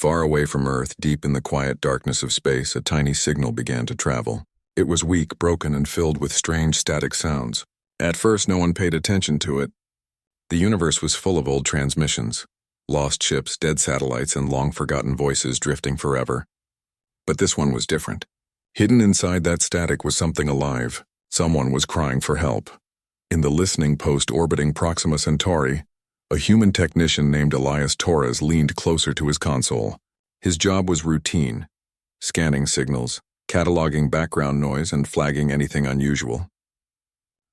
Far away from Earth, deep in the quiet darkness of space, a tiny signal began to travel. It was weak, broken, and filled with strange static sounds. At first, no one paid attention to it. The universe was full of old transmissions, lost ships, dead satellites, and long-forgotten voices drifting forever. But this one was different. Hidden inside that static was something alive. Someone was crying for help. In the listening post orbiting Proxima Centauri, a human technician named Elias Torres leaned closer to his console. His job was routine, scanning signals, cataloging background noise, and flagging anything unusual.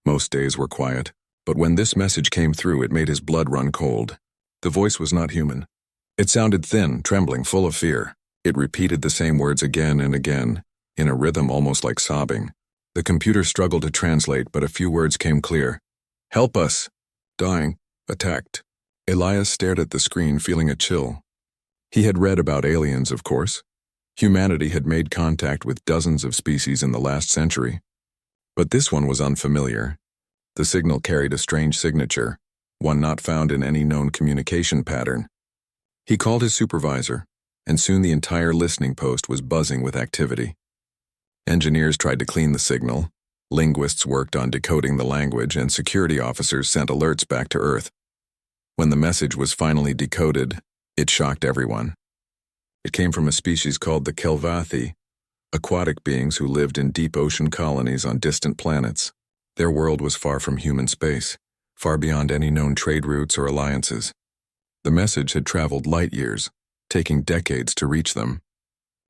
Most days were quiet, but when this message came through, it made his blood run cold. The voice was not human. It sounded thin, trembling, full of fear. It repeated the same words again and again, in a rhythm almost like sobbing. The computer struggled to translate, but a few words came clear. "Help us! Dying. Attacked." Elias stared at the screen, feeling a chill. He had read about aliens, of course. Humanity had made contact with dozens of species in the last century. But this one was unfamiliar. The signal carried a strange signature, one not found in any known communication pattern. He called his supervisor, and soon the entire listening post was buzzing with activity. Engineers tried to clean the signal, linguists worked on decoding the language, and security officers sent alerts back to Earth. When the message was finally decoded, it shocked everyone. It came from a species called the Kelvathi, aquatic beings who lived in deep ocean colonies on distant planets. Their world was far from human space, far beyond any known trade routes or alliances. The message had traveled light years, taking decades to reach them.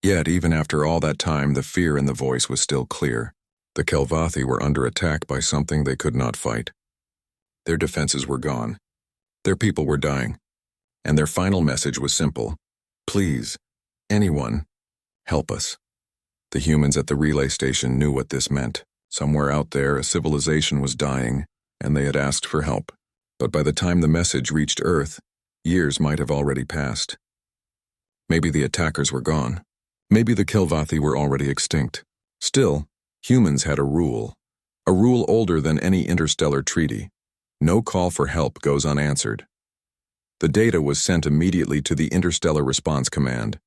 Yet, even after all that time, the fear in the voice was still clear. The Kelvathi were under attack by something they could not fight. Their defenses were gone. Their people were dying. And their final message was simple. Please, anyone, help us. The humans at the relay station knew what this meant. Somewhere out there, a civilization was dying, and they had asked for help. But by the time the message reached Earth, years might have already passed. Maybe the attackers were gone. Maybe the Kelvathi were already extinct. Still, humans had a rule older than any interstellar treaty. No call for help goes unanswered. The data was sent immediately to the Interstellar Response Command,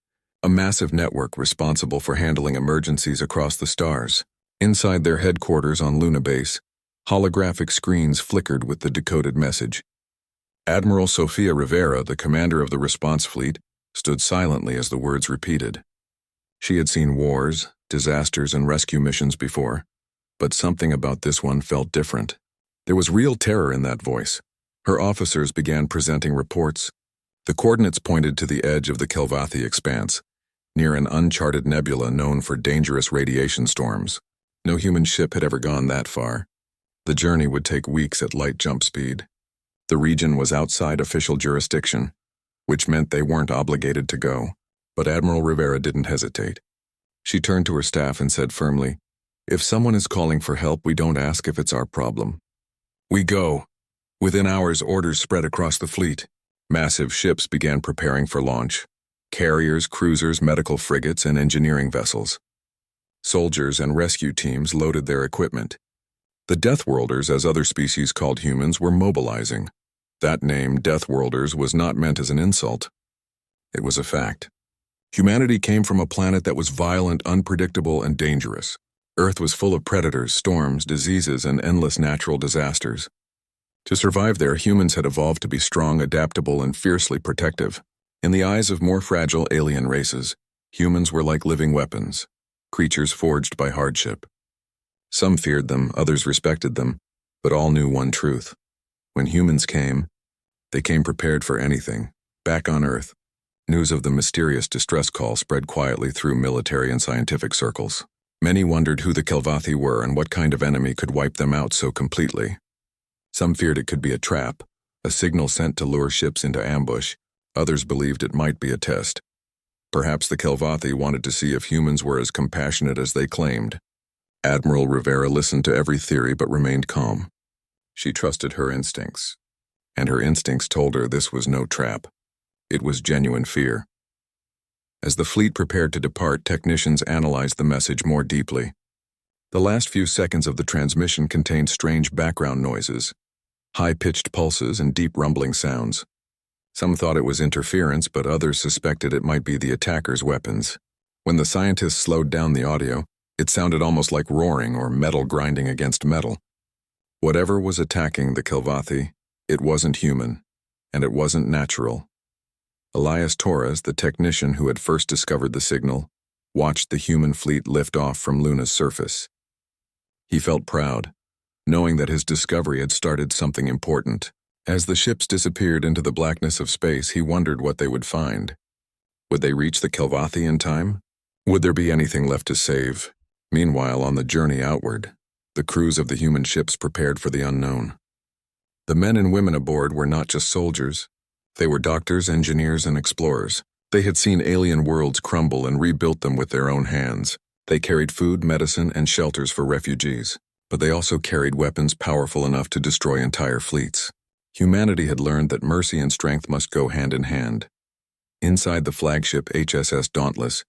a massive network responsible for handling emergencies across the stars. Inside their headquarters on Luna Base, holographic screens flickered with the decoded message. Admiral Sofia Rivera, the commander of the response fleet, stood silently as the words repeated. She had seen wars, disasters, and rescue missions before, but something about this one felt different. There was real terror in that voice. Her officers began presenting reports. The coordinates pointed to the edge of the Kelvathi expanse, near an uncharted nebula known for dangerous radiation storms. No human ship had ever gone that far. The journey would take weeks at light jump speed. The region was outside official jurisdiction, which meant they weren't obligated to go. But Admiral Rivera didn't hesitate. She turned to her staff and said firmly, "If someone is calling for help, we don't ask if it's our problem. We go." Within hours, orders spread across the fleet. Massive ships began preparing for launch. Carriers, cruisers, medical frigates, and engineering vessels. Soldiers and rescue teams loaded their equipment. The Deathworlders, as other species called humans, were mobilizing. That name, Deathworlders, was not meant as an insult. It was a fact. Humanity came from a planet that was violent, unpredictable, and dangerous. Earth was full of predators, storms, diseases, and endless natural disasters. To survive there, humans had evolved to be strong, adaptable, and fiercely protective. In the eyes of more fragile alien races, humans were like living weapons, creatures forged by hardship. Some feared them, others respected them, but all knew one truth. When humans came, they came prepared for anything. Back on Earth, news of the mysterious distress call spread quietly through military and scientific circles. Many wondered who the Kelvathi were and what kind of enemy could wipe them out so completely. Some feared it could be a trap, a signal sent to lure ships into ambush. Others believed it might be a test. Perhaps the Kelvathi wanted to see if humans were as compassionate as they claimed. Admiral Rivera listened to every theory but remained calm. She trusted her instincts, and her instincts told her this was no trap. It was genuine fear. As the fleet prepared to depart, technicians analyzed the message more deeply. The last few seconds of the transmission contained strange background noises, high-pitched pulses and deep rumbling sounds. Some thought it was interference, but others suspected it might be the attackers' weapons. When the scientists slowed down the audio, it sounded almost like roaring or metal grinding against metal. Whatever was attacking the Kelvathi, it wasn't human, and it wasn't natural. Elias Torres, the technician who had first discovered the signal, watched the human fleet lift off from Luna's surface. He felt proud, knowing that his discovery had started something important. As the ships disappeared into the blackness of space, he wondered what they would find. Would they reach the Kelvathi in time? Would there be anything left to save? Meanwhile, on the journey outward, the crews of the human ships prepared for the unknown. The men and women aboard were not just soldiers. They were doctors, engineers, and explorers. They had seen alien worlds crumble and rebuilt them with their own hands. They carried food, medicine, and shelters for refugees, but they also carried weapons powerful enough to destroy entire fleets. Humanity had learned that mercy and strength must go hand in hand. Inside the flagship HSS Dauntless,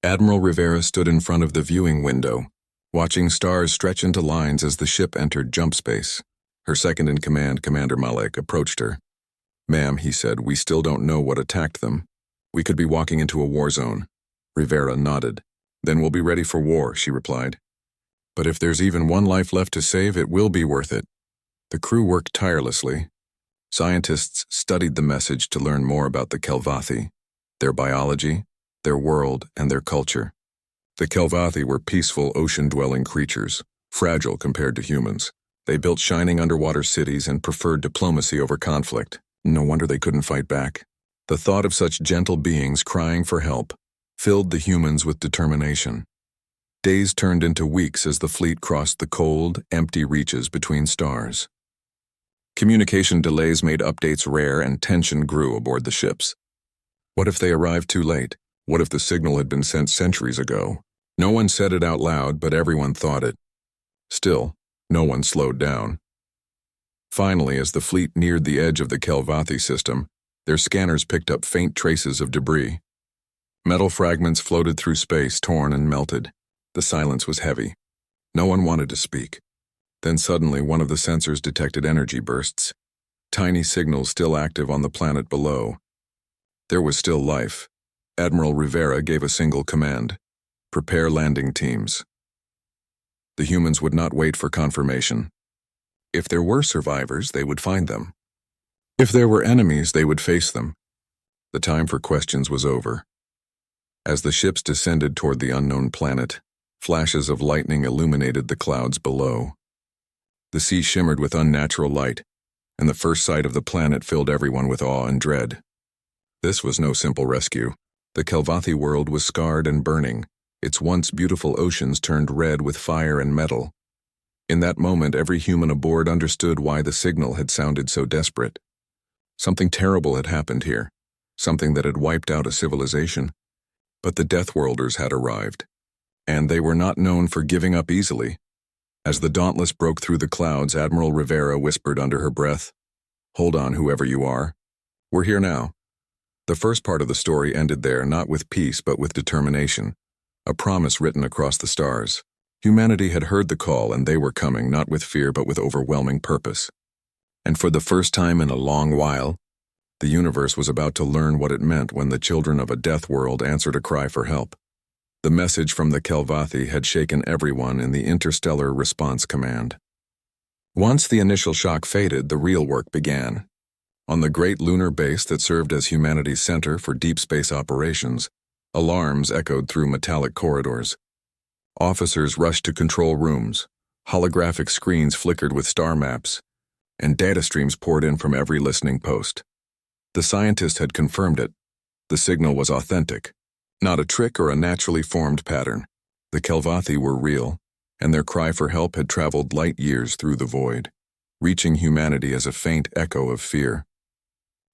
Admiral Rivera stood in front of the viewing window, watching stars stretch into lines as the ship entered jump space. Her second-in-command, Commander Malek, approached her. "Ma'am," he said, "we still don't know what attacked them. We could be walking into a war zone." Rivera nodded. "Then we'll be ready for war," she replied. "But if there's even one life left to save, it will be worth it." The crew worked tirelessly. Scientists studied the message to learn more about the Kelvathi, their biology, their world, and their culture. The Kelvathi were peaceful, ocean-dwelling creatures, fragile compared to humans. They built shining underwater cities and preferred diplomacy over conflict. No wonder they couldn't fight back. The thought of such gentle beings crying for help filled the humans with determination. Days turned into weeks as the fleet crossed the cold, empty reaches between stars. Communication delays made updates rare and tension grew aboard the ships. What if they arrived too late? What if the signal had been sent centuries ago? No one said it out loud, but everyone thought it. Still, no one slowed down. Finally, as the fleet neared the edge of the Kelvathi system, their scanners picked up faint traces of debris. Metal fragments floated through space, torn and melted. The silence was heavy. No one wanted to speak. Then suddenly one of the sensors detected energy bursts, tiny signals still active on the planet below. There was still life. Admiral Rivera gave a single command: prepare landing teams. The humans would not wait for confirmation. If there were survivors, they would find them. If there were enemies, they would face them. The time for questions was over. As the ships descended toward the unknown planet, flashes of lightning illuminated the clouds below. The sea shimmered with unnatural light, and the first sight of the planet filled everyone with awe and dread. This was no simple rescue. The Kelvathi world was scarred and burning. Its once beautiful oceans turned red with fire and metal. In that moment, every human aboard understood why the signal had sounded so desperate. Something terrible had happened here, something that had wiped out a civilization. But the Deathworlders had arrived, and they were not known for giving up easily. As the Dauntless broke through the clouds, Admiral Rivera whispered under her breath, "Hold on, whoever you are. We're here now." The first part of the story ended there, not with peace but with determination, a promise written across the stars. Humanity had heard the call, and they were coming, not with fear but with overwhelming purpose. And for the first time in a long while, the universe was about to learn what it meant when the children of a death world answered a cry for help. The message from the Kelvathi had shaken everyone in the Interstellar Response Command. Once the initial shock faded, the real work began. On the great lunar base that served as humanity's center for deep space operations, alarms echoed through metallic corridors. Officers rushed to control rooms, holographic screens flickered with star maps, and data streams poured in from every listening post. The scientist had confirmed it. The signal was authentic, not a trick or a naturally formed pattern. The Kelvathi were real, and their cry for help had traveled light years through the void, reaching humanity as a faint echo of fear.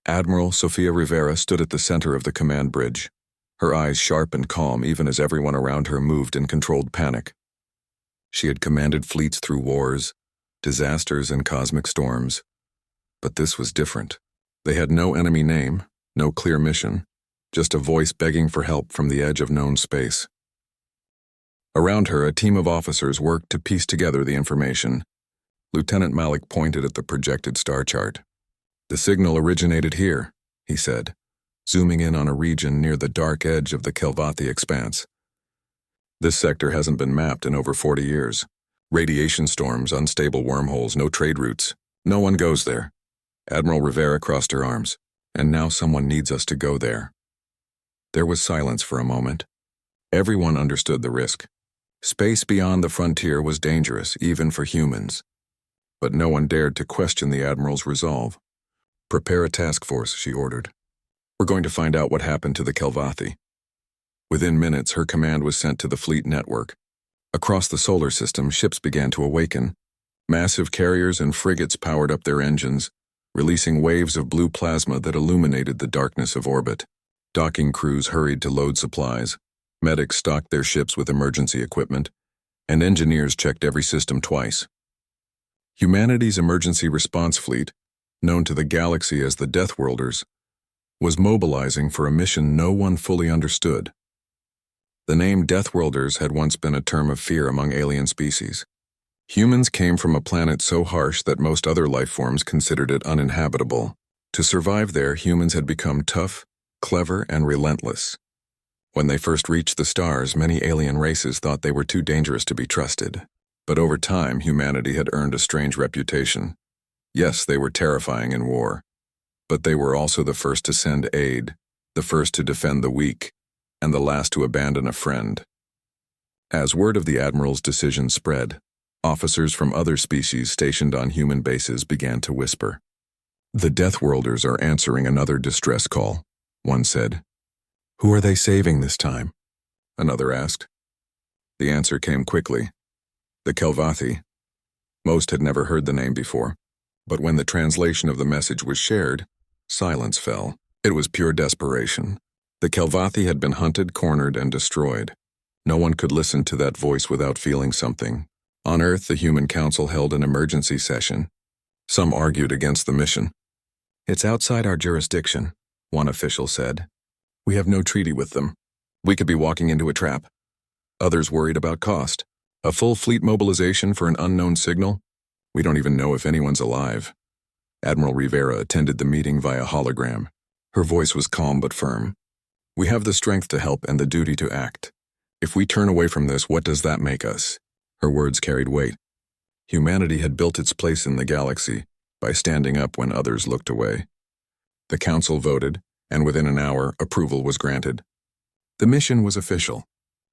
Admiral Sofia Rivera stood at the center of the command bridge, her eyes sharp and calm even as everyone around her moved in controlled panic. She had commanded fleets through wars, disasters, and cosmic storms. But this was different. They had no enemy name, no clear mission, just a voice begging for help from the edge of known space. Around her, a team of officers worked to piece together the information. Lieutenant Malik pointed at the projected star chart. "The signal originated here. he said, zooming in on a region near the dark edge of the Kelvathi expanse. This sector hasn't been mapped in over 40 years. Radiation storms, unstable wormholes, no trade routes. No one goes there. Admiral Rivera crossed her arms. And now someone needs us to go there. There was silence for a moment. Everyone understood the risk. Space beyond the frontier was dangerous, even for humans. But no one dared to question the Admiral's resolve. Prepare a task force, she ordered. We're going to find out what happened to the Kelvathi. Within minutes, her command was sent to the fleet network. Across the solar system, ships began to awaken. Massive carriers and frigates powered up their engines, releasing waves of blue plasma that illuminated the darkness of orbit. Docking crews hurried to load supplies, medics stocked their ships with emergency equipment, and engineers checked every system twice. Humanity's emergency response fleet, known to the galaxy as the Deathworlders, was mobilizing for a mission no one fully understood. The name Deathworlders had once been a term of fear among alien species. Humans came from a planet so harsh that most other life forms considered it uninhabitable. To survive there, humans had become tough, clever, and relentless. When they first reached the stars, many alien races thought they were too dangerous to be trusted. But over time, humanity had earned a strange reputation. Yes, they were terrifying in war. But they were also the first to send aid, the first to defend the weak, and the last to abandon a friend. As word of the Admiral's decision spread, officers from other species stationed on human bases began to whisper. The Deathworlders are answering another distress call, one said. Who are they saving this time? Another asked. The answer came quickly. The Kelvathi. Most had never heard the name before, but when the translation of the message was shared, silence fell. It was pure desperation. The Kelvathi had been hunted, cornered, and destroyed. No one could listen to that voice without feeling something. On Earth, the Human Council held an emergency session. Some argued against the mission. It's outside our jurisdiction, one official said. We have no treaty with them. We could be walking into a trap. Others worried about cost. A full fleet mobilization for an unknown signal? We don't even know if anyone's alive. Admiral Rivera attended the meeting via hologram. Her voice was calm but firm. We have the strength to help and the duty to act. If we turn away from this, what does that make us? Her words carried weight. Humanity had built its place in the galaxy by standing up when others looked away. The council voted, and within an hour, approval was granted. The mission was official.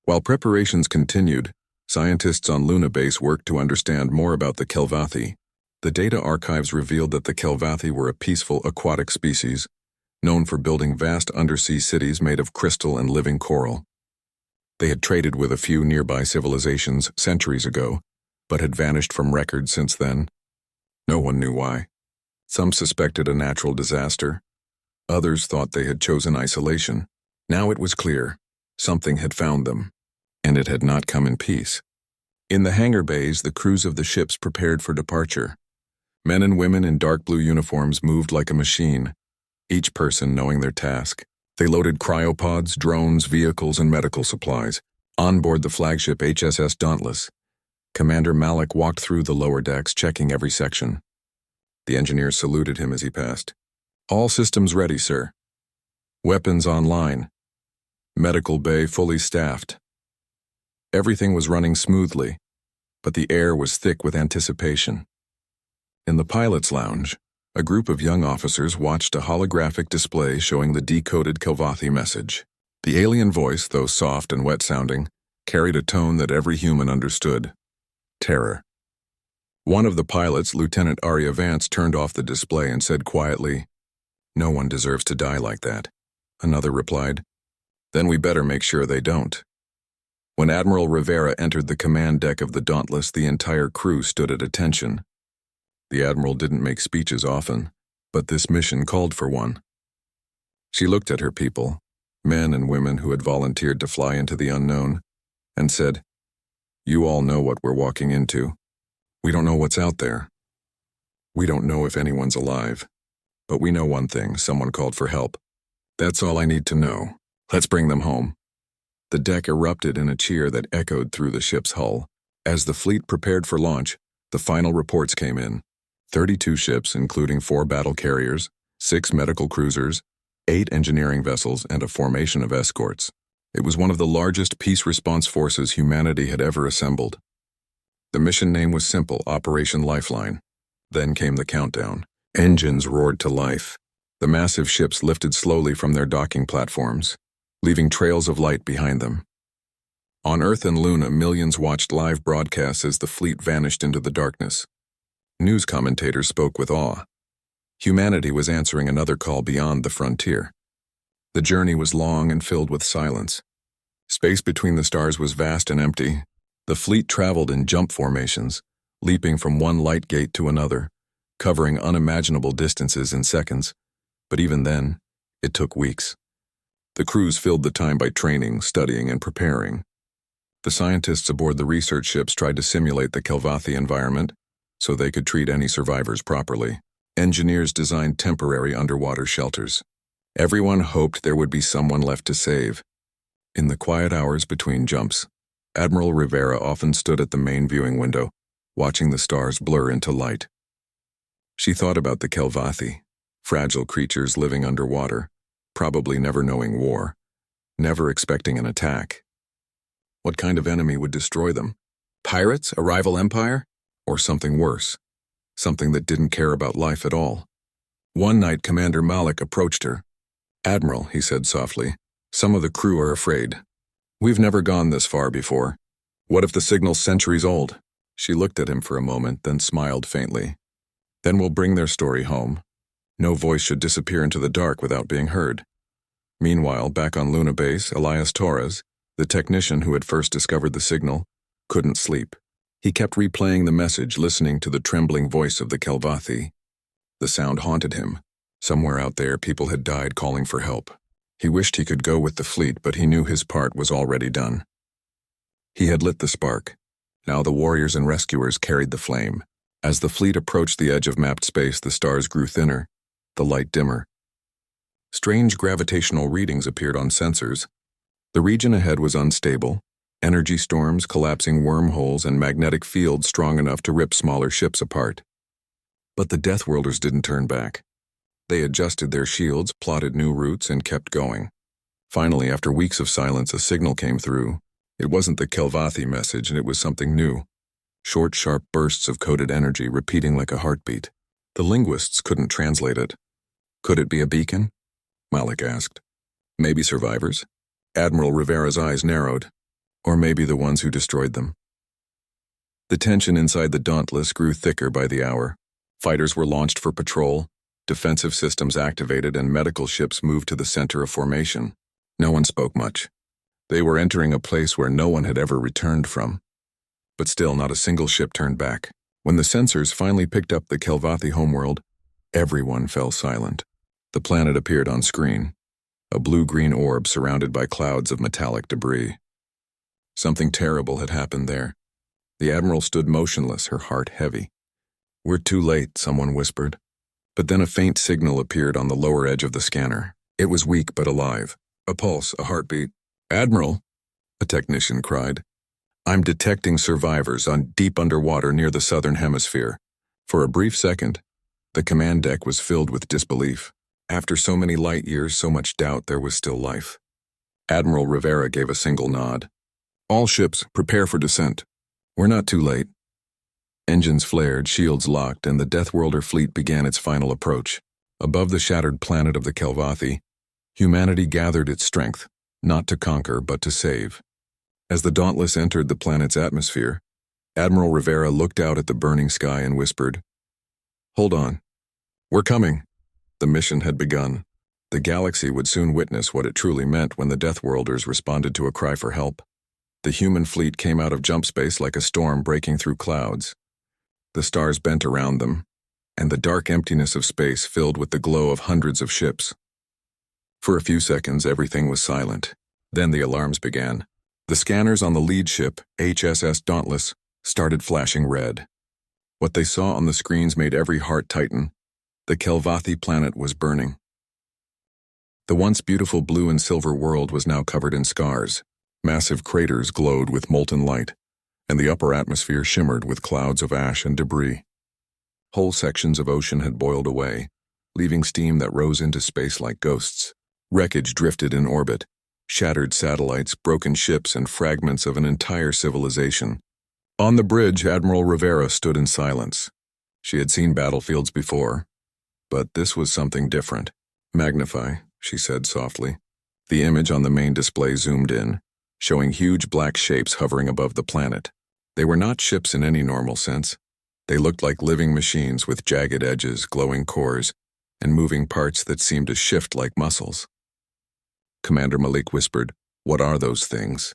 While preparations continued, scientists on Luna Base worked to understand more about the Kelvathi. The data archives revealed that the Kelvathi were a peaceful aquatic species, known for building vast undersea cities made of crystal and living coral. They had traded with a few nearby civilizations centuries ago, but had vanished from record since then. No one knew why. Some suspected a natural disaster. Others thought they had chosen isolation. Now it was clear. Something had found them, and it had not come in peace. In the hangar bays, the crews of the ships prepared for departure. Men and women in dark blue uniforms moved like a machine, each person knowing their task. They loaded cryopods, drones, vehicles, and medical supplies. On board the flagship HSS Dauntless, Commander Malik walked through the lower decks, checking every section. The engineers saluted him as he passed. All systems ready, sir. Weapons online. Medical bay fully staffed. Everything was running smoothly, but the air was thick with anticipation. In the pilot's lounge, a group of young officers watched a holographic display showing the decoded Kelvathi message. The alien voice, though soft and wet-sounding, carried a tone that every human understood. Terror. One of the pilots, Lieutenant Arya Vance, turned off the display and said quietly, "No one deserves to die like that." Another replied, "Then we better make sure they don't." When Admiral Rivera entered the command deck of the Dauntless, the entire crew stood at attention. The Admiral didn't make speeches often, but this mission called for one. She looked at her people, men and women who had volunteered to fly into the unknown, and said, "You all know what we're walking into. We don't know what's out there. We don't know if anyone's alive. But we know one thing: someone called for help. That's all I need to know. Let's bring them home." The deck erupted in a cheer that echoed through the ship's hull. As the fleet prepared for launch, the final reports came in. 32 ships, including 4 battle carriers, 6 medical cruisers, 8 engineering vessels, and a formation of escorts. It was one of the largest peace response forces humanity had ever assembled. The mission name was simple, Operation Lifeline. Then came the countdown. Engines roared to life. The massive ships lifted slowly from their docking platforms, leaving trails of light behind them. On Earth and Luna, millions watched live broadcasts as the fleet vanished into the darkness. News commentators spoke with awe. Humanity was answering another call beyond the frontier. The journey was long and filled with silence. Space between the stars was vast and empty. The fleet traveled in jump formations, leaping from one light gate to another, covering unimaginable distances in seconds. But even then, it took weeks. The crews filled the time by training, studying, and preparing. The scientists aboard the research ships tried to simulate the Kelvathi environment so they could treat any survivors properly. Engineers designed temporary underwater shelters. Everyone hoped there would be someone left to save. In the quiet hours between jumps, Admiral Rivera often stood at the main viewing window, watching the stars blur into light. She thought about the Kelvathi, fragile creatures living underwater, probably never knowing war, never expecting an attack. What kind of enemy would destroy them? Pirates, a rival empire? Or something worse, something that didn't care about life at all? One night, Commander Malik approached her. "Admiral," he said softly, "some of the crew are afraid. We've never gone this far before. What if the signal's centuries old?" She looked at him for a moment, then smiled faintly. "Then we'll bring their story home. No voice should disappear into the dark without being heard." Meanwhile, back on Luna Base, Elias Torres, the technician who had first discovered the signal, couldn't sleep. He kept replaying the message, listening to the trembling voice of the Kelvathi. The sound haunted him. Somewhere out there, people had died calling for help. He wished he could go with the fleet, but he knew his part was already done. He had lit the spark. Now the warriors and rescuers carried the flame. As the fleet approached the edge of mapped space, the stars grew thinner, the light dimmer. Strange gravitational readings appeared on sensors. The region ahead was unstable. Energy storms, collapsing wormholes, and magnetic fields strong enough to rip smaller ships apart. But the Deathworlders didn't turn back. They adjusted their shields, plotted new routes, and kept going. Finally, after weeks of silence, a signal came through. It wasn't the Kelvathi message, and it was something new. Short, sharp bursts of coded energy repeating like a heartbeat. The linguists couldn't translate it. Could it be a beacon? Malik asked. Maybe survivors? Admiral Rivera's eyes narrowed. Or maybe the ones who destroyed them. The tension inside the Dauntless grew thicker by the hour. Fighters were launched for patrol, defensive systems activated, and medical ships moved to the center of formation. No one spoke much. They were entering a place where no one had ever returned from. But still, not a single ship turned back. When the sensors finally picked up the Kelvathi homeworld, everyone fell silent. The planet appeared on screen, a blue-green orb surrounded by clouds of metallic debris. Something terrible had happened there. The Admiral stood motionless, her heart heavy. "We're too late," someone whispered. But then a faint signal appeared on the lower edge of the scanner. It was weak but alive. A pulse, a heartbeat. "Admiral," a technician cried. "I'm detecting survivors on deep underwater near the southern hemisphere." For a brief second, the command deck was filled with disbelief. After so many light years, so much doubt, there was still life. Admiral Rivera gave a single nod. "All ships, prepare for descent. We're not too late." Engines flared, shields locked, and the Deathworlder fleet began its final approach. Above the shattered planet of the Kelvathi, humanity gathered its strength, not to conquer, but to save. As the Dauntless entered the planet's atmosphere, Admiral Rivera looked out at the burning sky and whispered, "Hold on. We're coming." The mission had begun. The galaxy would soon witness what it truly meant when the Deathworlders responded to a cry for help. The human fleet came out of jump space like a storm breaking through clouds. The stars bent around them, and the dark emptiness of space filled with the glow of hundreds of ships. For a few seconds, everything was silent. Then the alarms began. The scanners on the lead ship, HSS Dauntless, started flashing red. What they saw on the screens made every heart tighten. The Kelvathi planet was burning. The once beautiful blue and silver world was now covered in scars. Massive craters glowed with molten light, and the upper atmosphere shimmered with clouds of ash and debris. Whole sections of ocean had boiled away, leaving steam that rose into space like ghosts. Wreckage drifted in orbit, shattered satellites, broken ships, and fragments of an entire civilization. On the bridge, Admiral Rivera stood in silence. She had seen battlefields before, but this was something different. "Magnify," she said softly. The image on the main display zoomed in, showing huge black shapes hovering above the planet. They were not ships in any normal sense. They looked like living machines with jagged edges, glowing cores, and moving parts that seemed to shift like muscles. Commander Malik whispered, "What are those things?"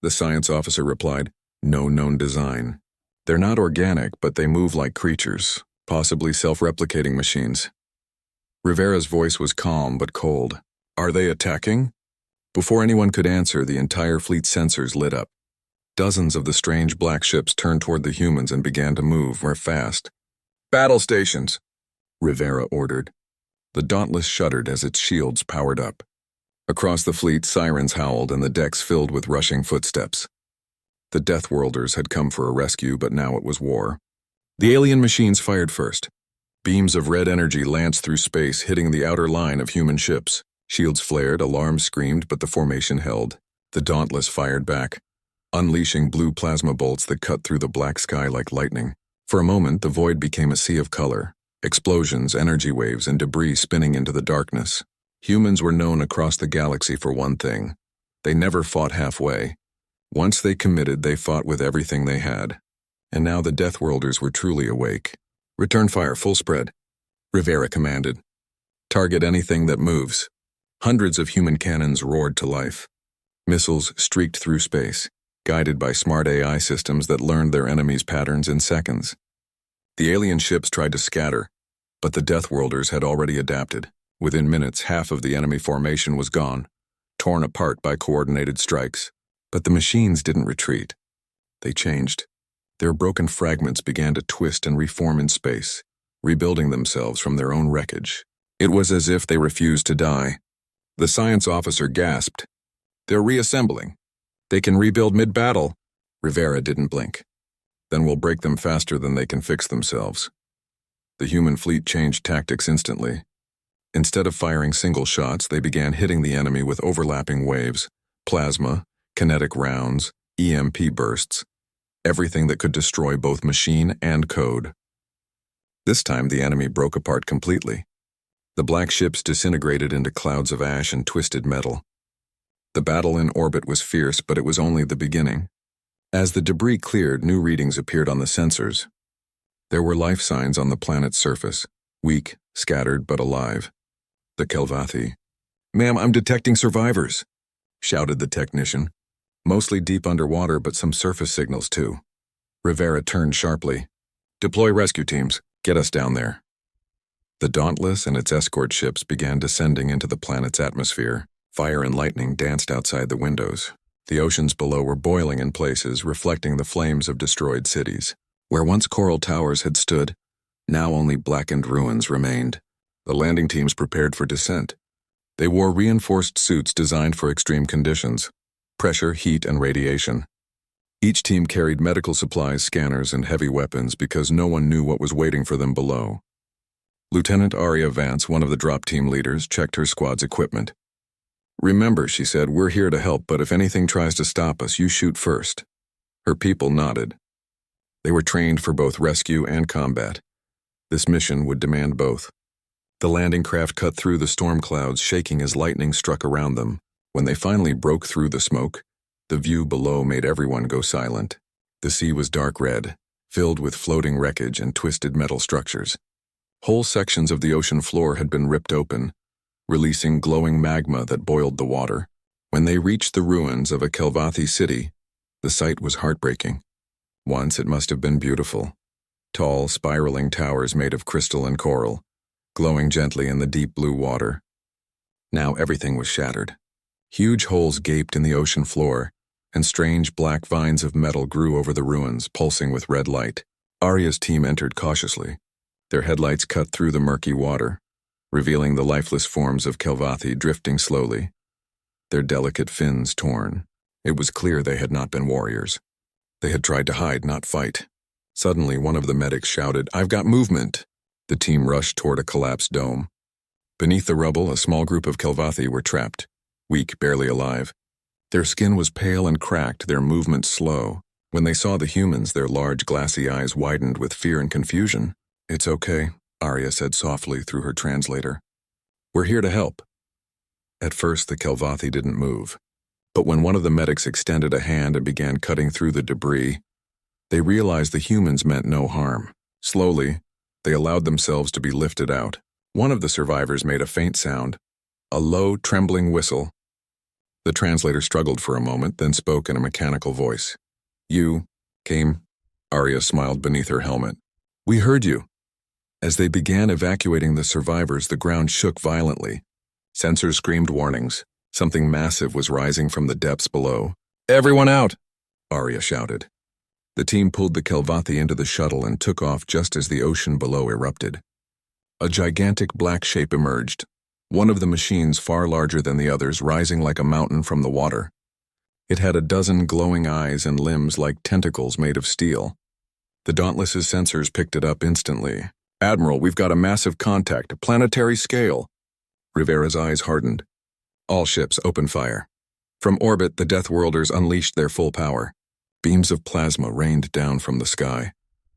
The science officer replied, "No known design. They're not organic, but they move like creatures, possibly self-replicating machines." Rivera's voice was calm but cold. "Are they attacking?" Before anyone could answer, the entire fleet's sensors lit up. Dozens of the strange black ships turned toward the humans and began to move, fast. "Battle stations," Rivera ordered. The Dauntless shuddered as its shields powered up. Across the fleet, sirens howled and the decks filled with rushing footsteps. The Deathworlders had come for a rescue, but now it was war. The alien machines fired first. Beams of red energy lanced through space, hitting the outer line of human ships. Shields flared, alarms screamed, but the formation held. The Dauntless fired back, unleashing blue plasma bolts that cut through the black sky like lightning. For a moment, the void became a sea of color. Explosions, energy waves, and debris spinning into the darkness. Humans were known across the galaxy for one thing. They never fought halfway. Once they committed, they fought with everything they had. And now the Deathworlders were truly awake. "Return fire, full spread," Rivera commanded. "Target anything that moves." Hundreds of human cannons roared to life. Missiles streaked through space, guided by smart AI systems that learned their enemies' patterns in seconds. The alien ships tried to scatter, but the Deathworlders had already adapted. Within minutes, half of the enemy formation was gone, torn apart by coordinated strikes. But the machines didn't retreat. They changed. Their broken fragments began to twist and reform in space, rebuilding themselves from their own wreckage. It was as if they refused to die. The science officer gasped. "They're reassembling. They can rebuild mid-battle." Rivera didn't blink. "Then we'll break them faster than they can fix themselves." The human fleet changed tactics instantly. Instead of firing single shots, they began hitting the enemy with overlapping waves, plasma, kinetic rounds, EMP bursts, everything that could destroy both machine and code. This time the enemy broke apart completely. The black ships disintegrated into clouds of ash and twisted metal. The battle in orbit was fierce, but it was only the beginning. As the debris cleared, new readings appeared on the sensors. There were life signs on the planet's surface, weak, scattered, but alive. The Kelvathi. "Ma'am, I'm detecting survivors," shouted the technician. "Mostly deep underwater, but some surface signals too." Rivera turned sharply. "Deploy rescue teams. Get us down there." The Dauntless and its escort ships began descending into the planet's atmosphere. Fire and lightning danced outside the windows. The oceans below were boiling in places, reflecting the flames of destroyed cities. Where once coral towers had stood, now only blackened ruins remained. The landing teams prepared for descent. They wore reinforced suits designed for extreme conditions: pressure, heat, and radiation. Each team carried medical supplies, scanners, and heavy weapons because no one knew what was waiting for them below. Lieutenant Aria Vance, one of the drop team leaders, checked her squad's equipment. "Remember," she said, "we're here to help, but if anything tries to stop us, you shoot first." Her people nodded. They were trained for both rescue and combat. This mission would demand both. The landing craft cut through the storm clouds, shaking as lightning struck around them. When they finally broke through the smoke, the view below made everyone go silent. The sea was dark red, filled with floating wreckage and twisted metal structures. Whole sections of the ocean floor had been ripped open, releasing glowing magma that boiled the water. When they reached the ruins of a Kelvathi city, the sight was heartbreaking. Once it must have been beautiful. Tall, spiraling towers made of crystal and coral, glowing gently in the deep blue water. Now everything was shattered. Huge holes gaped in the ocean floor, and strange black vines of metal grew over the ruins, pulsing with red light. Arya's team entered cautiously. Their headlights cut through the murky water, revealing the lifeless forms of Kelvathi drifting slowly, their delicate fins torn. It was clear they had not been warriors. They had tried to hide, not fight. Suddenly, one of the medics shouted, "I've got movement!" The team rushed toward a collapsed dome. Beneath the rubble, a small group of Kelvathi were trapped, weak, barely alive. Their skin was pale and cracked, their movements slow. When they saw the humans, their large, glassy eyes widened with fear and confusion. "It's okay," Arya said softly through her translator. "We're here to help." At first, the Kelvathi didn't move. But when one of the medics extended a hand and began cutting through the debris, they realized the humans meant no harm. Slowly, they allowed themselves to be lifted out. One of the survivors made a faint sound, a low, trembling whistle. The translator struggled for a moment, then spoke in a mechanical voice. "You came?" Arya smiled beneath her helmet. "We heard you." As they began evacuating the survivors, the ground shook violently. Sensors screamed warnings. Something massive was rising from the depths below. "Everyone out!" Arya shouted. The team pulled the Kelvathi into the shuttle and took off just as the ocean below erupted. A gigantic black shape emerged, one of the machines far larger than the others, rising like a mountain from the water. It had a dozen glowing eyes and limbs like tentacles made of steel. The Dauntless's sensors picked it up instantly. "Admiral, we've got a massive contact, planetary scale." Rivera's eyes hardened. "All ships, open fire." From orbit, the Deathworlders unleashed their full power. Beams of plasma rained down from the sky,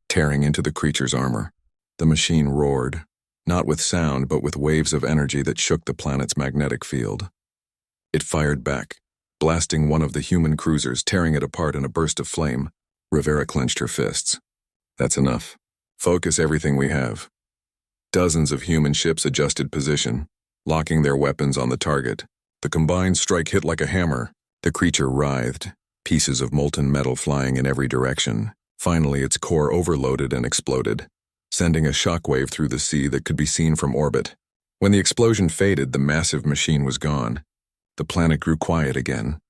tearing into the creature's armor. The machine roared, not with sound but with waves of energy that shook the planet's magnetic field. It fired back, blasting one of the human cruisers, tearing it apart in a burst of flame. Rivera clenched her fists. "That's enough. Focus everything we have." Dozens of human ships adjusted position, locking their weapons on the target. The combined strike hit like a hammer. The creature writhed, pieces of molten metal flying in every direction. Finally, its core overloaded and exploded, sending a shockwave through the sea that could be seen from orbit. When the explosion faded, the massive machine was gone. The planet grew quiet again,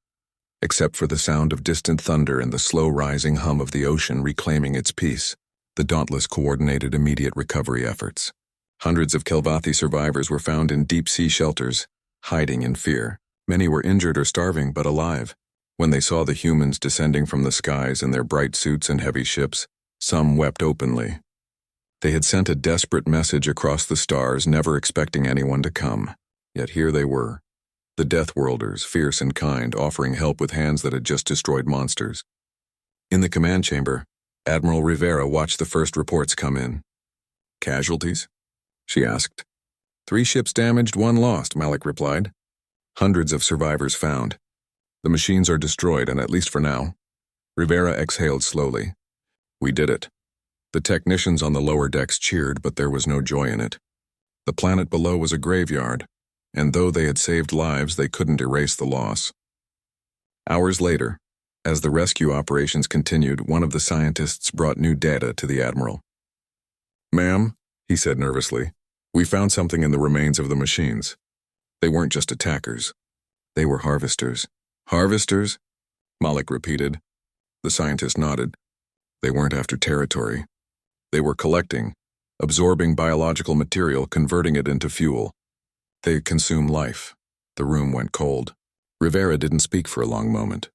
except for the sound of distant thunder and the slow-rising hum of the ocean reclaiming its peace. The Dauntless coordinated immediate recovery efforts. Hundreds of Kelvathi survivors were found in deep-sea shelters, hiding in fear. Many were injured or starving, but alive. When they saw the humans descending from the skies in their bright suits and heavy ships, some wept openly. They had sent a desperate message across the stars, never expecting anyone to come. Yet here they were, the Deathworlders, fierce and kind, offering help with hands that had just destroyed monsters. In the command chamber, Admiral Rivera watched the first reports come in. "Casualties?" she asked. "3 ships damaged, 1 lost," Malik replied. "Hundreds of survivors found. The machines are destroyed, and at least for now." Rivera exhaled slowly. "We did it." The technicians on the lower decks cheered, but there was no joy in it. The planet below was a graveyard, and though they had saved lives, they couldn't erase the loss. Hours later, as the rescue operations continued, one of the scientists brought new data to the Admiral. "Ma'am," he said nervously, "we found something in the remains of the machines. They weren't just attackers. They were harvesters." "Harvesters?" Malik repeated. The scientist nodded. "They weren't after territory. They were collecting, absorbing biological material, converting it into fuel. They consume life." The room went cold. Rivera didn't speak for a long moment.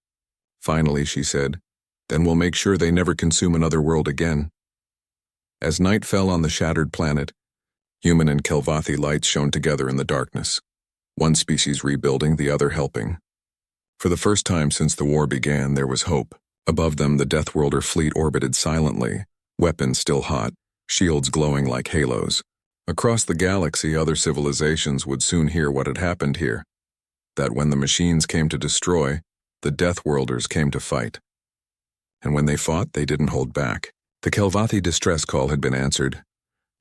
Finally, she said, "Then we'll make sure they never consume another world again." As night fell on the shattered planet, human and Kelvathi lights shone together in the darkness. One species rebuilding, the other helping. For the first time since the war began, there was hope. Above them, the Deathworlder fleet orbited silently, weapons still hot, shields glowing like halos. Across the galaxy, other civilizations would soon hear what had happened here. That when the machines came to destroy, the Deathworlders came to fight. And when they fought, they didn't hold back. The Kelvathi distress call had been answered,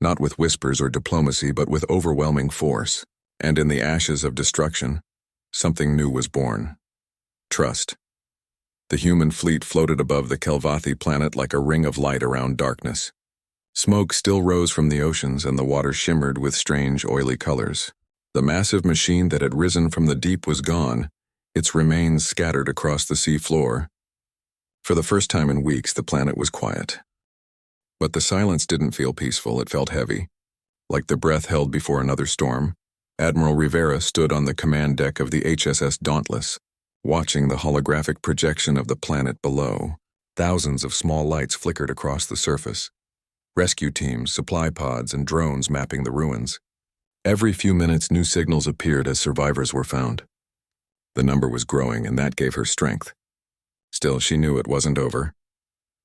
not with whispers or diplomacy, but with overwhelming force. And in the ashes of destruction, something new was born. Trust. The human fleet floated above the Kelvathi planet like a ring of light around darkness. Smoke still rose from the oceans, and the water shimmered with strange, oily colors. The massive machine that had risen from the deep was gone, its remains scattered across the sea floor. For the first time in weeks, the planet was quiet. But the silence didn't feel peaceful, it felt heavy. Like the breath held before another storm, Admiral Rivera stood on the command deck of the HSS Dauntless, watching the holographic projection of the planet below. Thousands of small lights flickered across the surface. Rescue teams, supply pods, and drones mapping the ruins. Every few minutes, new signals appeared as survivors were found. The number was growing, and that gave her strength. Still, she knew it wasn't over.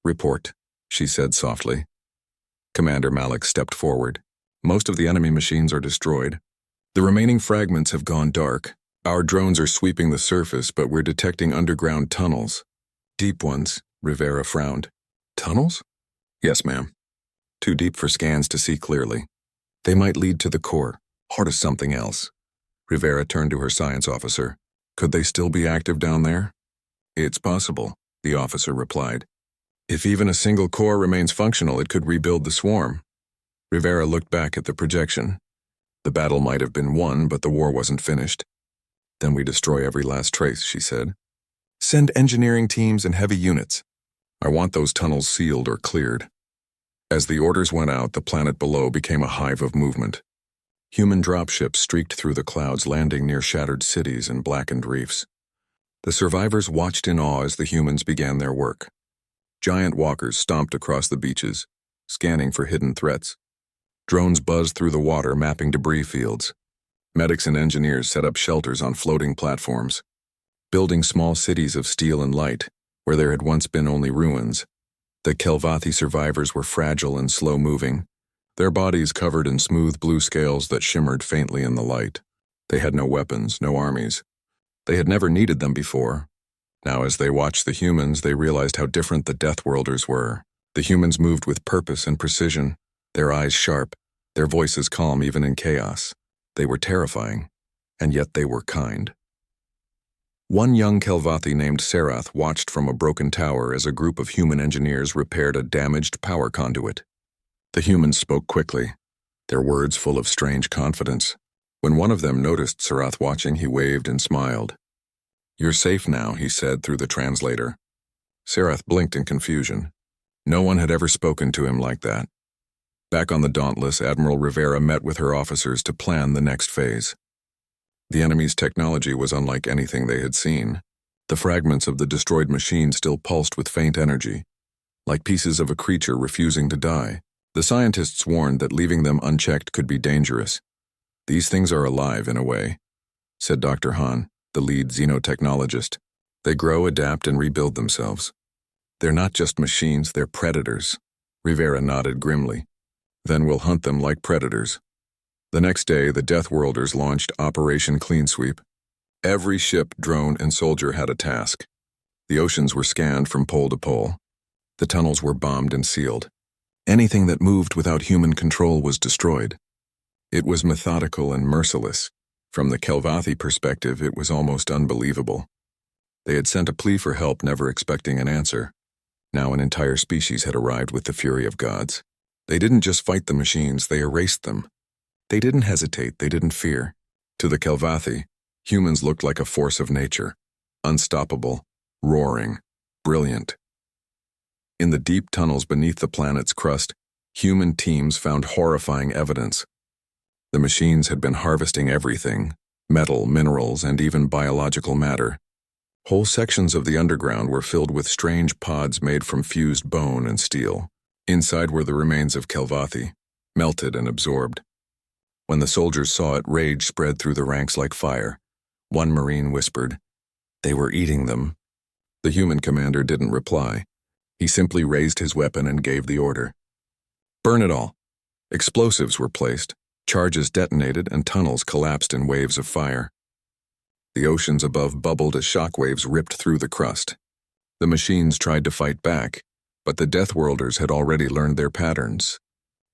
"Report," she said softly. Commander Malik stepped forward. "Most of the enemy machines are destroyed. The remaining fragments have gone dark. Our drones are sweeping the surface, but we're detecting underground tunnels. Deep ones," Rivera frowned. "Tunnels?" "Yes, ma'am. Too deep for scans to see clearly. They might lead to the core, or to something else." Rivera turned to her science officer. "Could they still be active down there?" "It's possible," the officer replied. "If even a single core remains functional, it could rebuild the swarm." Rivera looked back at the projection. The battle might have been won, but the war wasn't finished. "Then we destroy every last trace," she said. "Send engineering teams and heavy units. I want those tunnels sealed or cleared." As the orders went out, the planet below became a hive of movement. Human dropships streaked through the clouds, landing near shattered cities and blackened reefs. The survivors watched in awe as the humans began their work. Giant walkers stomped across the beaches, scanning for hidden threats. Drones buzzed through the water, mapping debris fields. Medics and engineers set up shelters on floating platforms, building small cities of steel and light, where there had once been only ruins. The Kelvathi survivors were fragile and slow-moving, their bodies covered in smooth blue scales that shimmered faintly in the light. They had no weapons, no armies. They had never needed them before. Now, as they watched the humans, they realized how different the Deathworlders were. The humans moved with purpose and precision, their eyes sharp, their voices calm even in chaos. They were terrifying, and yet they were kind. One young Kelvathi named Sarath watched from a broken tower as a group of human engineers repaired a damaged power conduit. The humans spoke quickly, their words full of strange confidence. When one of them noticed Sarath watching, he waved and smiled. "You're safe now," he said through the translator. Sarath blinked in confusion. No one had ever spoken to him like that. Back on the Dauntless, Admiral Rivera met with her officers to plan the next phase. The enemy's technology was unlike anything they had seen. The fragments of the destroyed machine still pulsed with faint energy, like pieces of a creature refusing to die. The scientists warned that leaving them unchecked could be dangerous. "These things are alive in a way," said Dr. Hahn, the lead xenotechnologist. "They grow, adapt, and rebuild themselves. They're not just machines, they're predators." Rivera nodded grimly. "Then we'll hunt them like predators." The next day, the Deathworlders launched Operation Clean Sweep. Every ship, drone, and soldier had a task. The oceans were scanned from pole to pole. The tunnels were bombed and sealed. Anything that moved without human control was destroyed. It was methodical and merciless. From the Kelvathi perspective, it was almost unbelievable. They had sent a plea for help, never expecting an answer. Now an entire species had arrived with the fury of gods. They didn't just fight the machines, they erased them. They didn't hesitate, they didn't fear. To the Kelvathi, humans looked like a force of nature, unstoppable, roaring, brilliant. In the deep tunnels beneath the planet's crust, human teams found horrifying evidence. The machines had been harvesting everything, metal, minerals, and even biological matter. Whole sections of the underground were filled with strange pods made from fused bone and steel. Inside were the remains of Kelvathi, melted and absorbed. When the soldiers saw it, rage spread through the ranks like fire. One Marine whispered, "They were eating them." The human commander didn't reply. He simply raised his weapon and gave the order. "Burn it all." Explosives were placed, charges detonated, and tunnels collapsed in waves of fire. The oceans above bubbled as shockwaves ripped through the crust. The machines tried to fight back, but the Deathworlders had already learned their patterns.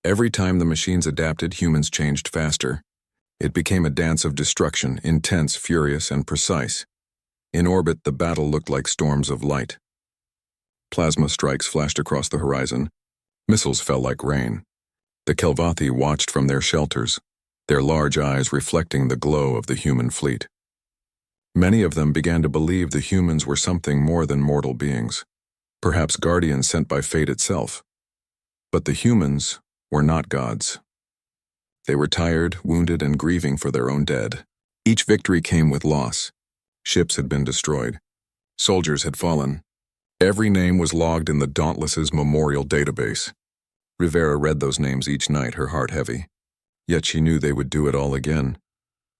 Every time the machines adapted, humans changed faster. It became a dance of destruction, intense, furious, and precise. In orbit, the battle looked like storms of light. Plasma strikes flashed across the horizon. Missiles fell like rain. The Kelvathi watched from their shelters, their large eyes reflecting the glow of the human fleet. Many of them began to believe the humans were something more than mortal beings, perhaps guardians sent by fate itself. But the humans were not gods. They were tired, wounded, and grieving for their own dead. Each victory came with loss. Ships had been destroyed. Soldiers had fallen. Every name was logged in the Dauntless's memorial database. Rivera read those names each night, her heart heavy. Yet she knew they would do it all again.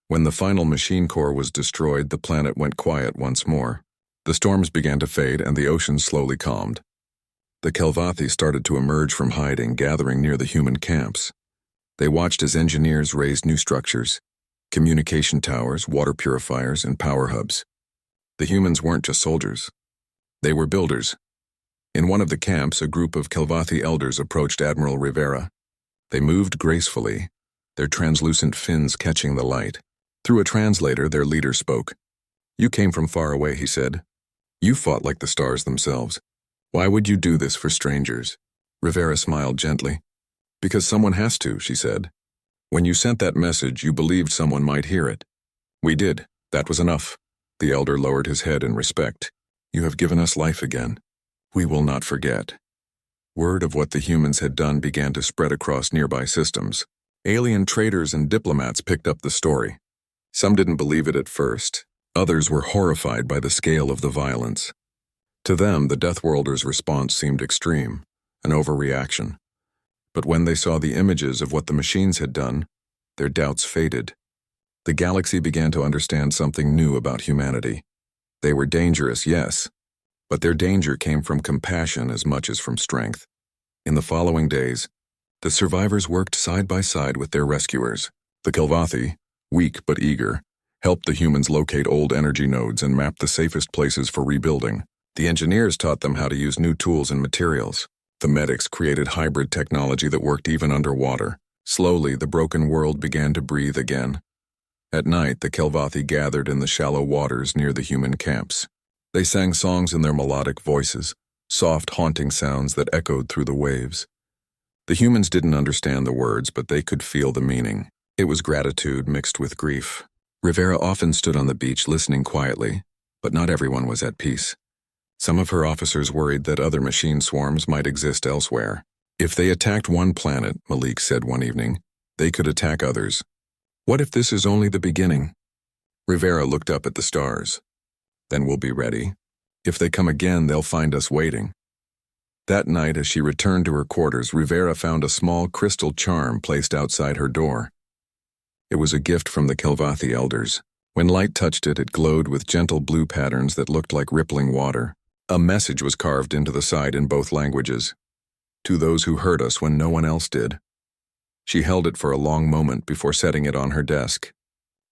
When the final machine core was destroyed, the planet went quiet once more. The storms began to fade and the ocean slowly calmed. The Kelvathi started to emerge from hiding, gathering near the human camps. They watched as engineers raised new structures, communication towers, water purifiers, and power hubs. The humans weren't just soldiers. They were builders. In one of the camps, a group of Kelvathi elders approached Admiral Rivera. They moved gracefully, their translucent fins catching the light. Through a translator, their leader spoke. "You came from far away," he said. "You fought like the stars themselves. Why would you do this for strangers?" Rivera smiled gently. "Because someone has to," she said. "When you sent that message, you believed someone might hear it. We did. That was enough." The elder lowered his head in respect. "You have given us life again. We will not forget." Word of what the humans had done began to spread across nearby systems. Alien traders and diplomats picked up the story. Some didn't believe it at first. Others were horrified by the scale of the violence. To them, the Deathworlders' response seemed extreme, an overreaction. But when they saw the images of what the machines had done, their doubts faded. The galaxy began to understand something new about humanity. They were dangerous, yes, but their danger came from compassion as much as from strength. In the following days, the survivors worked side by side with their rescuers. The Kelvathi, weak but eager, helped the humans locate old energy nodes and map the safest places for rebuilding. The engineers taught them how to use new tools and materials. The medics created hybrid technology that worked even underwater. Slowly, the broken world began to breathe again. At night, the Kelvathi gathered in the shallow waters near the human camps. They sang songs in their melodic voices, soft, haunting sounds that echoed through the waves. The humans didn't understand the words, but they could feel the meaning. It was gratitude mixed with grief. Rivera often stood on the beach listening quietly, but not everyone was at peace. Some of her officers worried that other machine swarms might exist elsewhere. If they attacked one planet, Malik said one evening, they could attack others. What if this is only the beginning? Rivera looked up at the stars. Then we'll be ready. If they come again, they'll find us waiting. That night, as she returned to her quarters, Rivera found a small crystal charm placed outside her door. It was a gift from the Kelvathi elders. When light touched it, it glowed with gentle blue patterns that looked like rippling water. A message was carved into the side in both languages. To those who heard us when no one else did. She held it for a long moment before setting it on her desk.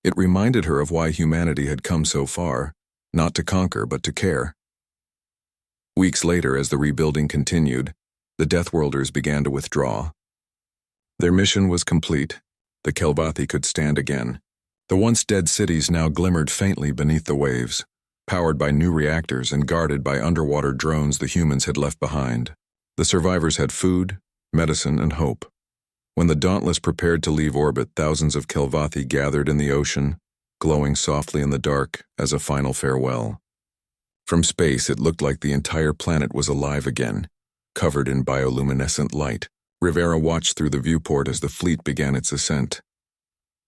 It reminded her of why humanity had come so far, not to conquer but to care. Weeks later, as the rebuilding continued, the Deathworlders began to withdraw. Their mission was complete. The Kelvathi could stand again. The once dead cities now glimmered faintly beneath the waves, powered by new reactors and guarded by underwater drones the humans had left behind. The survivors had food, medicine, and hope. When the Dauntless prepared to leave orbit, thousands of Kelvathi gathered in the ocean, glowing softly in the dark as a final farewell. From space, it looked like the entire planet was alive again, covered in bioluminescent light. Rivera watched through the viewport as the fleet began its ascent.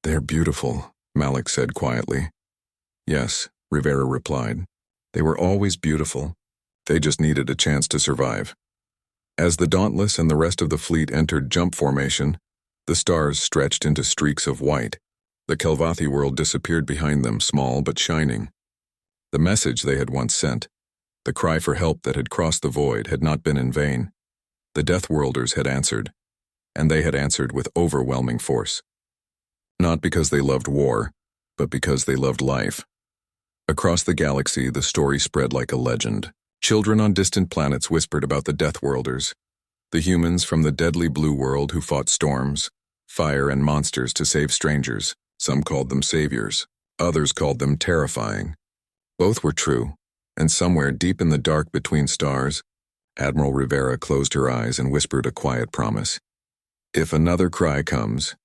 "They're beautiful," Malik said quietly. "Yes," Rivera replied. "They were always beautiful. They just needed a chance to survive." As the Dauntless and the rest of the fleet entered jump formation, the stars stretched into streaks of white. The Kelvathi world disappeared behind them, small but shining. The message they had once sent, the cry for help that had crossed the void, had not been in vain. The Deathworlders had answered, and they had answered with overwhelming force. Not because they loved war, but because they loved life. Across the galaxy, the story spread like a legend. Children on distant planets whispered about the Deathworlders, the humans from the deadly blue world who fought storms, fire, and monsters to save strangers. Some called them saviors. Others called them terrifying. Both were true, and somewhere deep in the dark between stars, Admiral Rivera closed her eyes and whispered a quiet promise. "If another cry comes,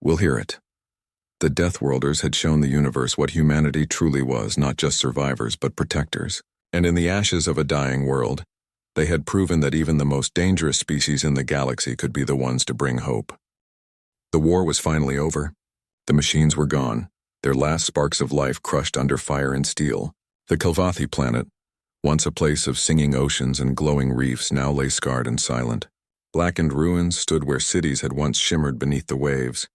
we'll hear it." The Deathworlders had shown the universe what humanity truly was, not just survivors, but protectors. And in the ashes of a dying world, they had proven that even the most dangerous species in the galaxy could be the ones to bring hope. The war was finally over. The machines were gone, their last sparks of life crushed under fire and steel. The Kelvathi planet, once a place of singing oceans and glowing reefs, now lay scarred and silent. Blackened ruins stood where cities had once shimmered beneath the waves.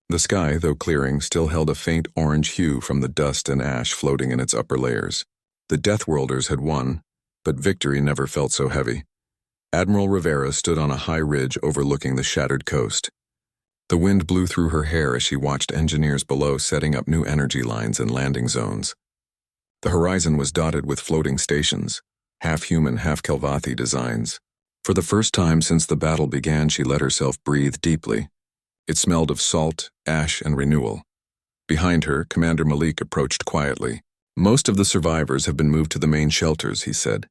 The sky, though clearing, still held a faint orange hue from the dust and ash floating in its upper layers. The Deathworlders had won, but victory never felt so heavy. Admiral Rivera stood on a high ridge overlooking the shattered coast. The wind blew through her hair as she watched engineers below setting up new energy lines and landing zones. The horizon was dotted with floating stations, half-human, half-Kelvathi designs. For the first time since the battle began, she let herself breathe deeply. It smelled of salt, ash, and renewal. Behind her, Commander Malik approached quietly. "Most of the survivors have been moved to the main shelters," he said.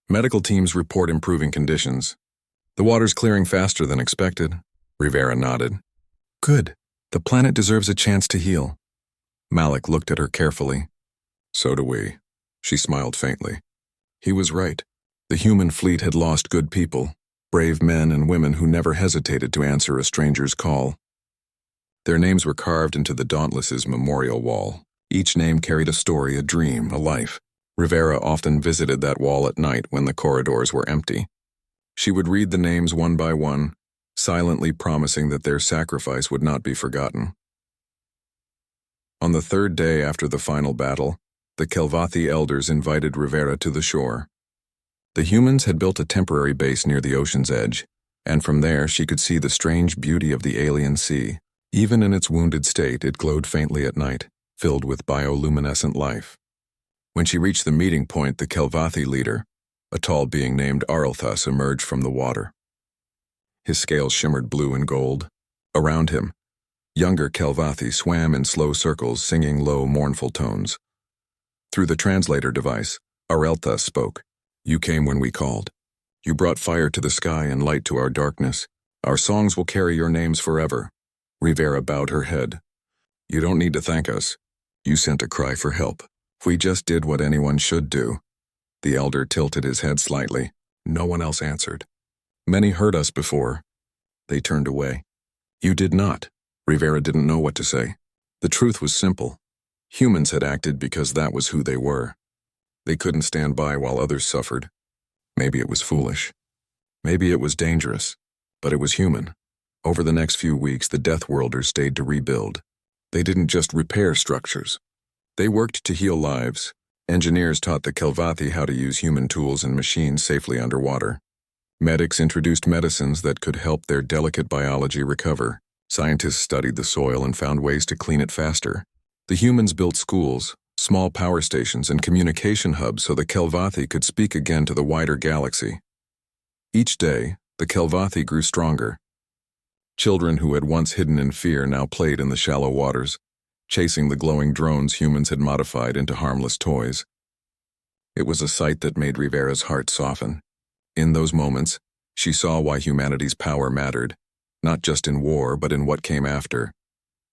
"Medical teams report improving conditions. The water's clearing faster than expected." Rivera nodded. "Good. The planet deserves a chance to heal." Malik looked at her carefully. "So do we." She smiled faintly. He was right. The human fleet had lost good people, brave men and women who never hesitated to answer a stranger's call. Their names were carved into the Dauntless's memorial wall. Each name carried a story, a dream, a life. Rivera often visited that wall at night when the corridors were empty. She would read the names one by one, silently promising that their sacrifice would not be forgotten. On the third day after the final battle, the Kelvathi elders invited Rivera to the shore. The humans had built a temporary base near the ocean's edge, and from there she could see the strange beauty of the alien sea. Even in its wounded state, it glowed faintly at night, filled with bioluminescent life. When she reached the meeting point, the Kelvathi leader, a tall being named Arlthas, emerged from the water. His scales shimmered blue and gold. Around him, younger Kelvathi swam in slow circles, singing low, mournful tones. Through the translator device, Arlthas spoke. "You came when we called. You brought fire to the sky and light to our darkness. Our songs will carry your names forever." Rivera bowed her head. "You don't need to thank us. You sent a cry for help. We just did what anyone should do." The elder tilted his head slightly. No one else answered. "Many heard us before." They turned away. "You did not." Rivera didn't know what to say. The truth was simple. Humans had acted because that was who they were. They couldn't stand by while others suffered. Maybe it was foolish. Maybe it was dangerous. But it was human. Over the next few weeks, the Deathworlders stayed to rebuild. They didn't just repair structures. They worked to heal lives. Engineers taught the Kelvathi how to use human tools and machines safely underwater. Medics introduced medicines that could help their delicate biology recover. Scientists studied the soil and found ways to clean it faster. The humans built schools, small power stations, and communication hubs so the Kelvathi could speak again to the wider galaxy. Each day, the Kelvathi grew stronger. Children who had once hidden in fear now played in the shallow waters, chasing the glowing drones humans had modified into harmless toys. It was a sight that made Rivera's heart soften. In those moments, she saw why humanity's power mattered, not just in war but in what came after.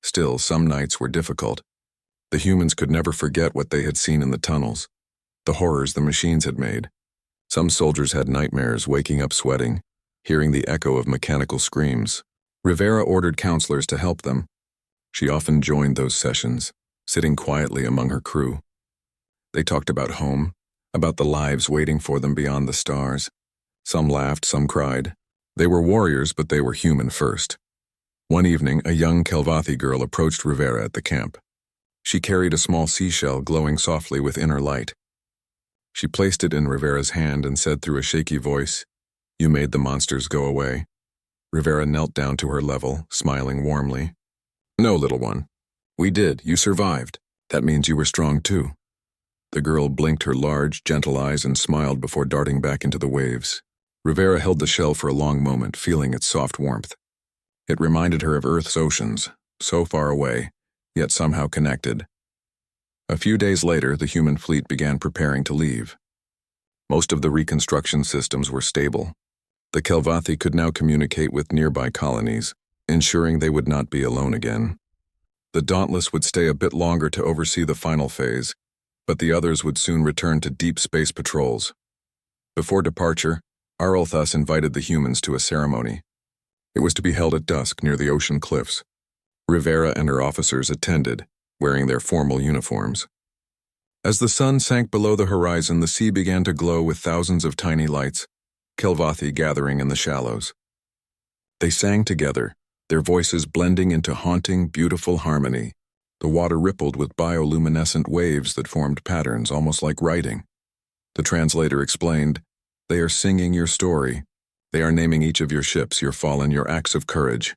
Still, some nights were difficult. The humans could never forget what they had seen in the tunnels, the horrors the machines had made. Some soldiers had nightmares, waking up sweating, hearing the echo of mechanical screams. Rivera ordered counselors to help them. She often joined those sessions, sitting quietly among her crew. They talked about home, about the lives waiting for them beyond the stars. Some laughed, some cried. They were warriors, but they were human first. One evening, a young Kelvathi girl approached Rivera at the camp. She carried a small seashell glowing softly with inner light. She placed it in Rivera's hand and said through a shaky voice, "You made the monsters go away." Rivera knelt down to her level, smiling warmly. "No, little one. We did. You survived. That means you were strong too." The girl blinked her large, gentle eyes and smiled before darting back into the waves. Rivera held the shell for a long moment, feeling its soft warmth. It reminded her of Earth's oceans, so far away, yet somehow connected. A few days later, the human fleet began preparing to leave. Most of the reconstruction systems were stable. The Kelvathi could now communicate with nearby colonies, ensuring they would not be alone again. The Dauntless would stay a bit longer to oversee the final phase, but the others would soon return to deep space patrols. Before departure, Arlthas invited the humans to a ceremony. It was to be held at dusk near the ocean cliffs. Rivera and her officers attended, wearing their formal uniforms. As the sun sank below the horizon, the sea began to glow with thousands of tiny lights, Kelvathi gathering in the shallows. They sang together, their voices blending into haunting, beautiful harmony. The water rippled with bioluminescent waves that formed patterns almost like writing. The translator explained, "They are singing your story. They are naming each of your ships, your fallen, your acts of courage."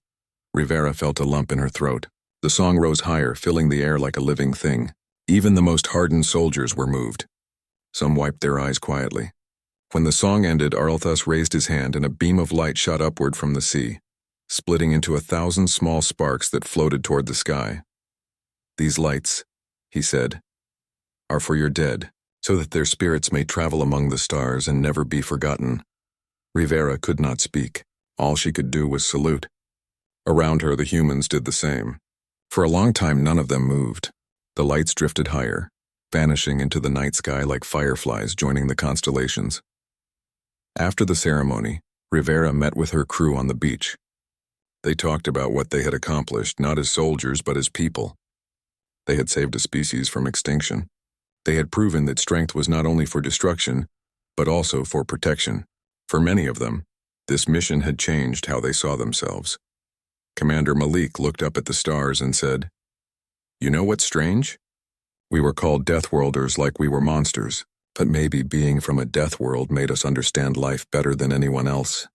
Rivera felt a lump in her throat. The song rose higher, filling the air like a living thing. Even the most hardened soldiers were moved. Some wiped their eyes quietly. When the song ended, Arlthas raised his hand and a beam of light shot upward from the sea, splitting into 1,000 small sparks that floated toward the sky. "These lights," he said, "are for your dead, so that their spirits may travel among the stars and never be forgotten." Rivera could not speak. All she could do was salute. Around her, the humans did the same. For a long time, none of them moved. The lights drifted higher, vanishing into the night sky like fireflies joining the constellations. After the ceremony, Rivera met with her crew on the beach. They talked about what they had accomplished, not as soldiers but as people. They had saved a species from extinction. They had proven that strength was not only for destruction, but also for protection. For many of them, this mission had changed how they saw themselves. Commander Malik looked up at the stars and said, "You know what's strange? We were called Deathworlders like we were monsters, but maybe being from a death world made us understand life better than anyone else."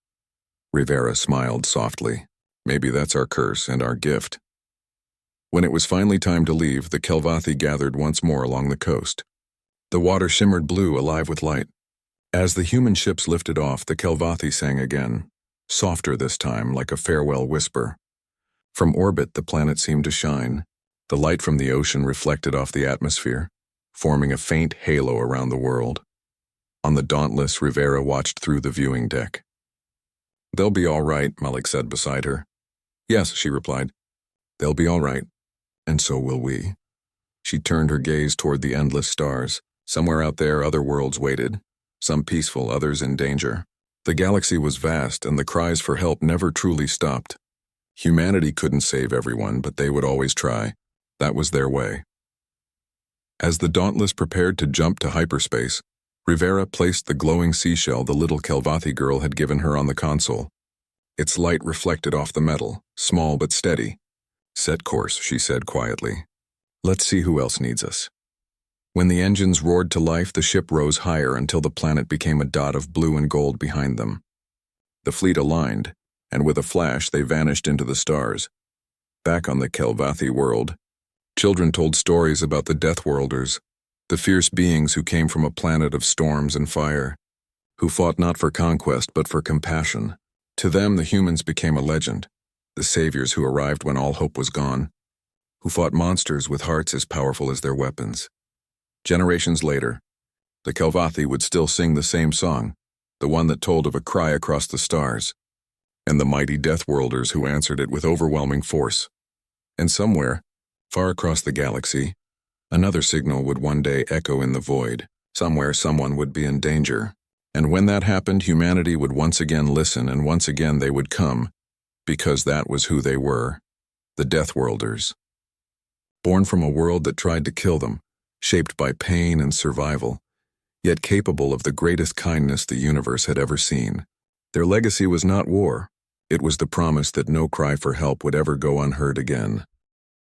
Rivera smiled softly. "Maybe that's our curse and our gift." When it was finally time to leave, the Kelvathi gathered once more along the coast. The water shimmered blue, alive with light. As the human ships lifted off, the Kelvathi sang again, softer this time, like a farewell whisper. From orbit, the planet seemed to shine. The light from the ocean reflected off the atmosphere, forming a faint halo around the world. On the Dauntless, Rivera watched through the viewing deck. "They'll be all right," Malik said beside her. "Yes," she replied. "They'll be all right. And so will we." She turned her gaze toward the endless stars. Somewhere out there, other worlds waited, some peaceful, others in danger. The galaxy was vast, and the cries for help never truly stopped. Humanity couldn't save everyone, but they would always try. That was their way. As the Dauntless prepared to jump to hyperspace, Rivera placed the glowing seashell the little Kelvathi girl had given her on the console. Its light reflected off the metal, small but steady. "Set course," she said quietly. "Let's see who else needs us." When the engines roared to life, the ship rose higher until the planet became a dot of blue and gold behind them. The fleet aligned, and with a flash they vanished into the stars. Back on the Kelvathi world, children told stories about the Deathworlders, the fierce beings who came from a planet of storms and fire, who fought not for conquest but for compassion. To them, the humans became a legend, the saviors who arrived when all hope was gone, who fought monsters with hearts as powerful as their weapons. Generations later, the Kelvathi would still sing the same song, the one that told of a cry across the stars, and the mighty Deathworlders who answered it with overwhelming force. And somewhere, far across the galaxy, another signal would one day echo in the void. Somewhere someone would be in danger. And when that happened, humanity would once again listen, and once again they would come, because that was who they were, the Deathworlders. Born from a world that tried to kill them, shaped by pain and survival, yet capable of the greatest kindness the universe had ever seen. Their legacy was not war. It was the promise that no cry for help would ever go unheard again.